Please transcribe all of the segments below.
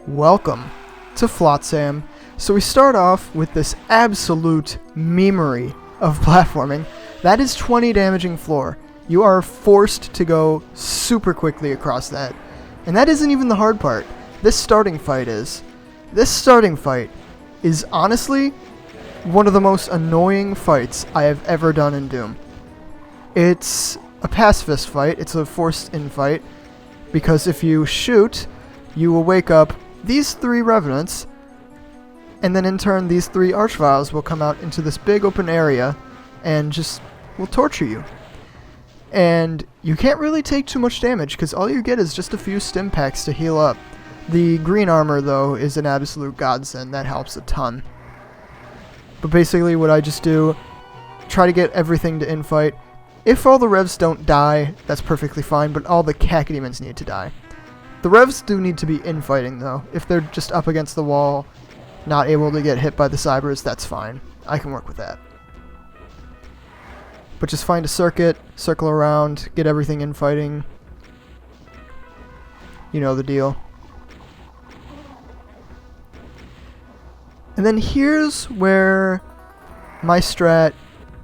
Welcome to Flotsam. So we start off with this absolute memery of platforming. That is 20 damaging floor. You are forced to go super quickly across that. And that isn't even the hard part. This starting fight is. This starting fight is honestly one of the most annoying fights I have ever done in Doom. It's a pacifist fight. It's a forced in fight. Because if you shoot, you will wake up these 3 revenants, and then in turn these 3 archviles will come out into this big open area and just will torture you. And you can't really take too much damage because all you get is just a few stim packs to heal up. The green armor though is an absolute godsend. That helps a ton. But basically what I just do, try to get everything to infight. If all the revs don't die, that's perfectly fine, but all the cacodemons need to die. The revs do need to be infighting though. If they're just up against the wall, not able to get hit by the cybers, that's fine. I can work with that. But just find a circuit, circle around, get everything infighting. You know the deal. And then here's where my strat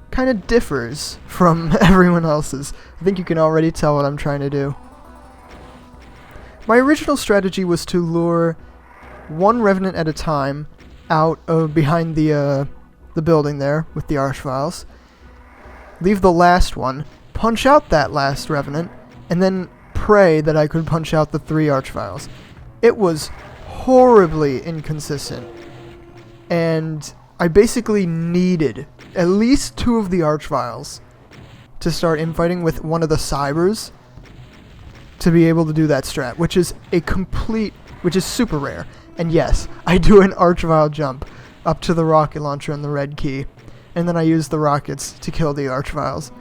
kind of differs from everyone else's. I think you can already tell what I'm trying to do. My original strategy was to lure one revenant at a time out of behind the building there with the archviles. Leave the last one, punch out that last revenant, and then pray that I could punch out the 3 archviles. It was horribly inconsistent, and I basically needed at least 2 of the archviles to start infighting with one of the cybers to be able to do that strat, which is super rare. And yes, I do an archvile jump up to the rocket launcher and the red key, and then I use the rockets to kill the archviles.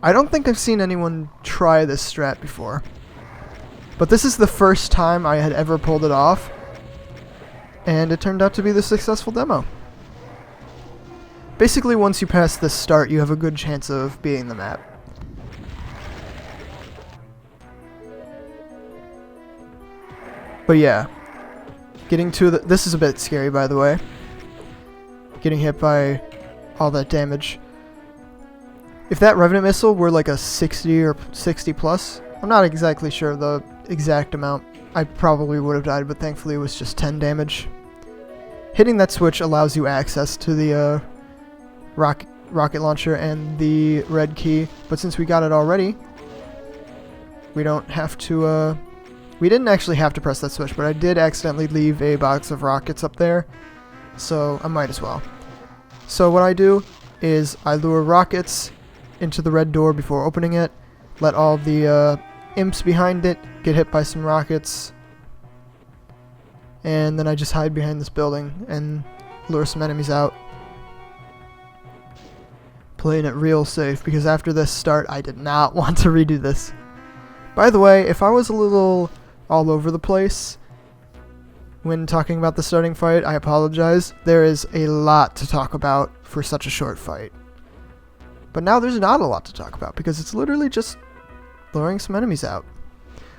I don't think I've seen anyone try this strat before, but this is the first time I had ever pulled it off, and it turned out to be the successful demo. Basically, once you pass this start, you have a good chance of beating the map. But yeah, getting to this is a bit scary, by the way. Getting hit by all that damage. If that Revenant missile were like a 60 or 60 plus, I'm not exactly sure the exact amount, I probably would have died, but thankfully it was just 10 damage. Hitting that switch allows you access to the rocket launcher and the red key, but since we got it already, we don't have to, we didn't actually have to press that switch, but I did accidentally leave a box of rockets up there, so I might as well. So what I do is I lure rockets into the red door before opening it, let all the imps behind it get hit by some rockets, and then I just hide behind this building and lure some enemies out. Playing it real safe, because after this start I did not want to redo this. By the way, if I was a little all over the place when talking about the starting fight, I apologize. There is a lot to talk about for such a short fight. But now there's not a lot to talk about because it's literally just luring some enemies out.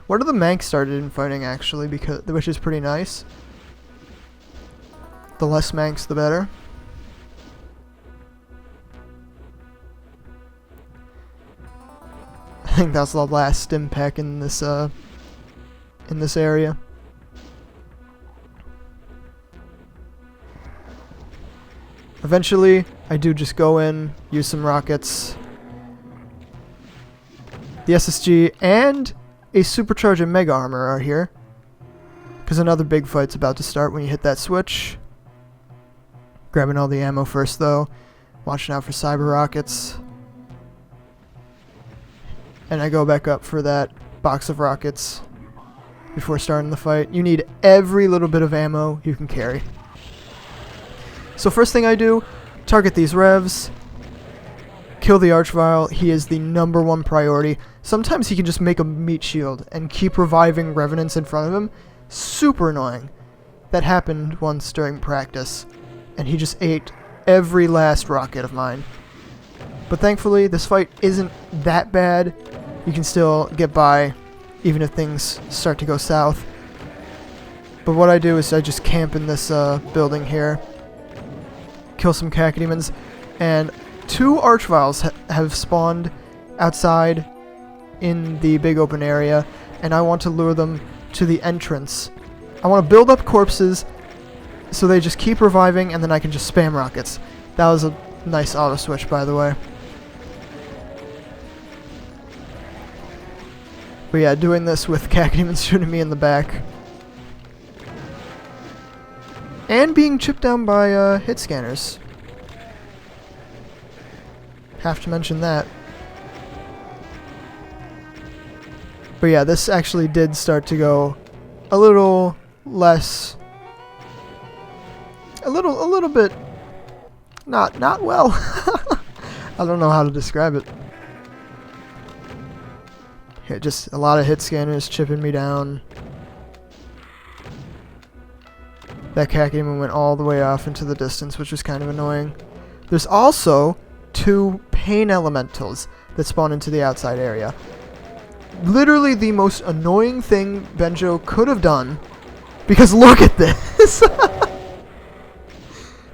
One of the Manx started in fighting actually, which is pretty nice. The less Manx, the better. I think that's the last stim pack in this area. Eventually, I do just go in, use some rockets, the SSG, and a supercharge and mega armor are here, because another big fight's about to start when you hit that switch. Grabbing all the ammo first though, watching out for cyber rockets. And I go back up for that box of rockets before starting the fight. You need every little bit of ammo you can carry. So first thing I do, target these revs, kill the archvile. He is the #1 priority. Sometimes he can just make a meat shield and keep reviving revenants in front of him. Super annoying. That happened once during practice, and he just ate every last rocket of mine. But thankfully, this fight isn't that bad. You can still get by, even if things start to go south. But what I do is I just camp in this building here, kill some cacodemons, and 2 archviles have spawned outside in the big open area, and I want to lure them to the entrance. I want to build up corpses so they just keep reviving, and then I can just spam rockets. That was a nice auto switch, by the way. But yeah, doing this with cacodemons shooting me in the back. And being chipped down by hit scanners. Have to mention that. But yeah, this actually did start to go a little less, a little bit not well. I don't know how to describe it. Yeah, just a lot of hit scanners chipping me down. That cacodemon went all the way off into the distance, which was kind of annoying. There's also 2 pain elementals that spawn into the outside area. Literally the most annoying thing Benjo could have done, because look at this!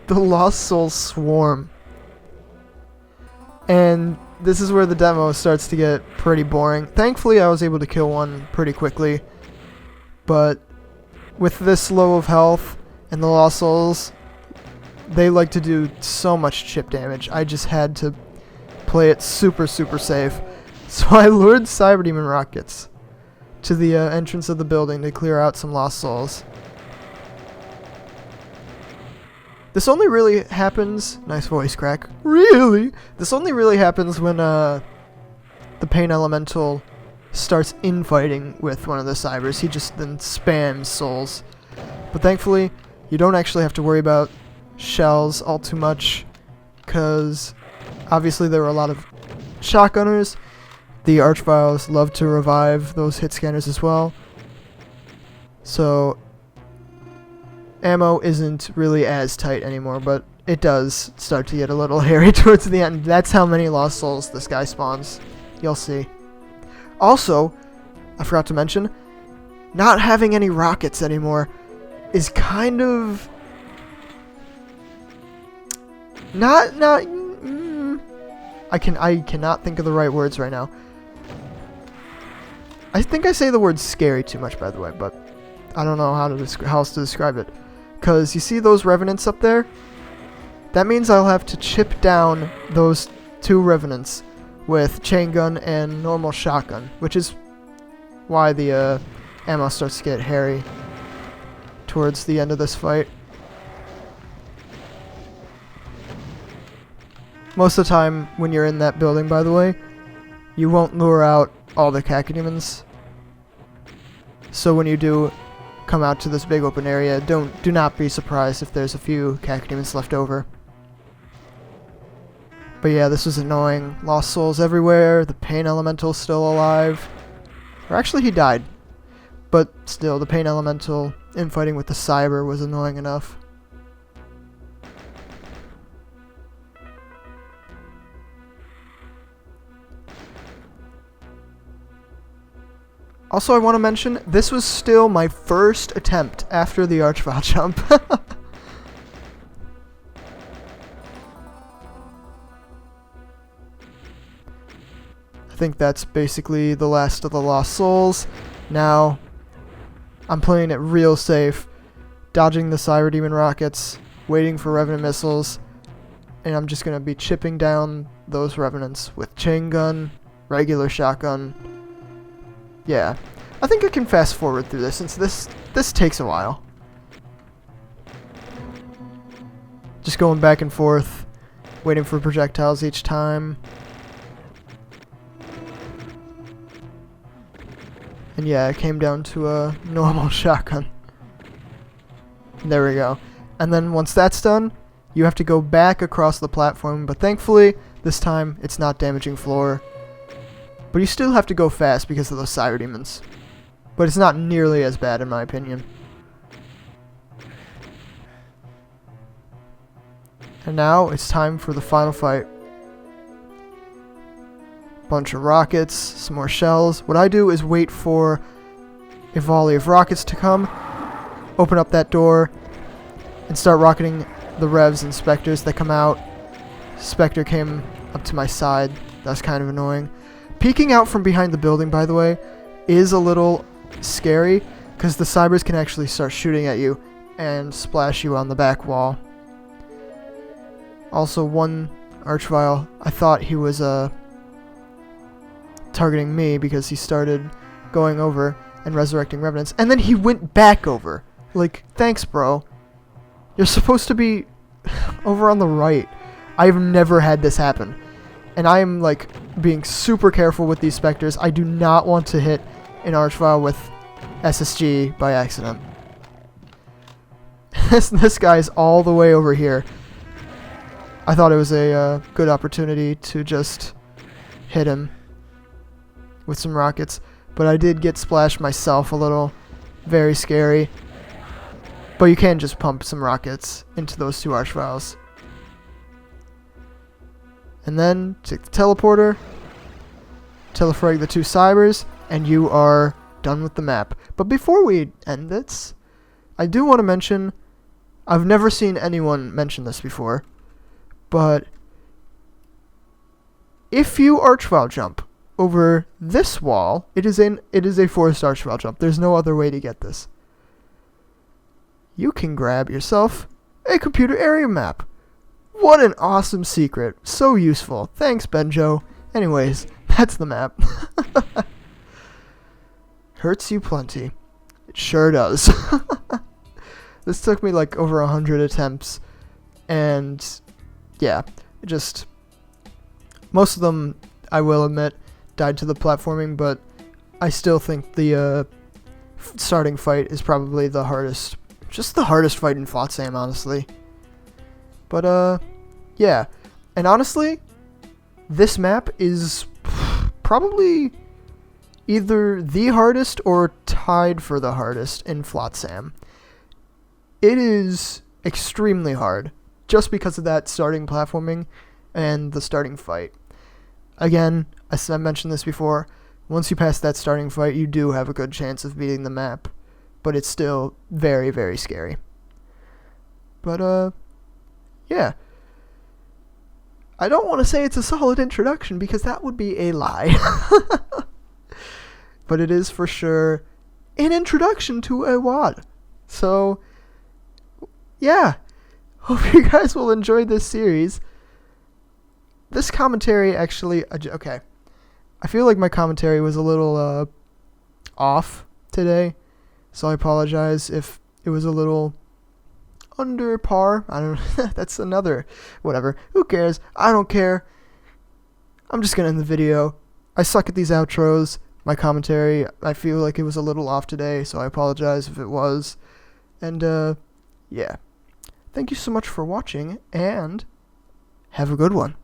The Lost Souls swarm. And this is where the demo starts to get pretty boring. Thankfully I was able to kill one pretty quickly, but with this low of health and the Lost Souls, they like to do so much chip damage. I just had to play it super safe. So I lured Cyber Demon rockets to the entrance of the building to clear out some Lost Souls. This only really happens... Nice voice crack. Really? This only really happens when the Pain Elemental starts infighting with one of the Cybers. He just then spams souls. But thankfully, you don't actually have to worry about shells all too much, because obviously there were a lot of shotgunners. The Archviles love to revive those hit scanners as well. So ammo isn't really as tight anymore, but it does start to get a little hairy towards the end. That's how many Lost Souls this guy spawns. You'll see. Also, I forgot to mention, not having any rockets anymore is kind of I cannot think of the right words right now. I think I say the word scary too much, by the way, but I don't know how else to describe it. Because you see those Revenants up there? That means I'll have to chip down those 2 Revenants with chain gun and normal shotgun, which is why the ammo starts to get hairy towards the end of this fight. Most of the time when you're in that building, by the way, you won't lure out all the cacodemons. So when you do come out to this big open area, do not be surprised if there's a few cacodemons left over. But yeah, this was annoying. Lost Souls everywhere, the Pain Elemental's still alive. Or actually he died. But still, the Pain Elemental infighting with the Cyber was annoying enough. Also, I want to mention, this was still my first attempt after the Archvile jump. I think that's basically the last of the Lost Souls. Now, I'm playing it real safe, dodging the Cyber Demon rockets, waiting for Revenant missiles, and I'm just going to be chipping down those Revenants with chain gun, regular shotgun. Yeah, I think I can fast forward through this since this takes a while. Just going back and forth, waiting for projectiles each time. And yeah, it came down to a normal shotgun. There we go. And then once that's done, you have to go back across the platform, but thankfully, this time, it's not damaging floor. But you still have to go fast because of those Cyber Demons. But it's not nearly as bad in my opinion. And now it's time for the final fight. Bunch of rockets, some more shells. What I do is wait for a volley of rockets to come. open up that door and start rocketing the revs and specters that come out. Spectre came up to my side. That's kind of annoying. Peeking out from behind the building, by the way, is a little scary because the cybers can actually start shooting at you and splash you on the back wall. Also, one Archvile, I thought he was targeting me because he started going over and resurrecting revenants, and then he went back over. Like, thanks, bro. You're supposed to be over on the right. I've never had this happen. And I am, like, being super careful with these specters. I do not want to hit an Archvile with SSG by accident. This guy's all the way over here. I thought it was a good opportunity to just hit him with some rockets. But I did get splashed myself a little. Very scary. But you can just pump some rockets into those two Archviles. And then take the teleporter, telefrag the two cybers, and you are done with the map. But before we end this, I do want to mention, I've never seen anyone mention this before, but if you Archvile jump over this wall, it is a forced Archvile jump. There's no other way to get this. You can grab yourself a computer area map. What an awesome secret. So useful. Thanks, Benjo. Anyways, that's the map. Hurts you plenty. It sure does. This took me like over 100 attempts. And yeah, just most of them, I will admit, died to the platforming, but I still think the starting fight is probably the hardest. Just the hardest fight in Flotsam, honestly. But, yeah. And honestly, this map is probably either the hardest or tied for the hardest in Flotsam. It is extremely hard, just because of that starting platforming and the starting fight. Again, as I mentioned this before, once you pass that starting fight, you do have a good chance of beating the map. But it's still very, very scary. But, yeah. I don't want to say it's a solid introduction because that would be a lie. But it is for sure an introduction to a WAD. So, yeah. Hope you guys will enjoy this series. This commentary actually... Okay. I feel like my commentary was a little, off today. So I apologize if it was a little under par. I don't know. That's another... Whatever. Who cares? I don't care. I'm just going to end the video. I suck at these outros. My commentary, I feel like it was a little off today, so I apologize if it was. And, yeah. Thank you so much for watching, and have a good one.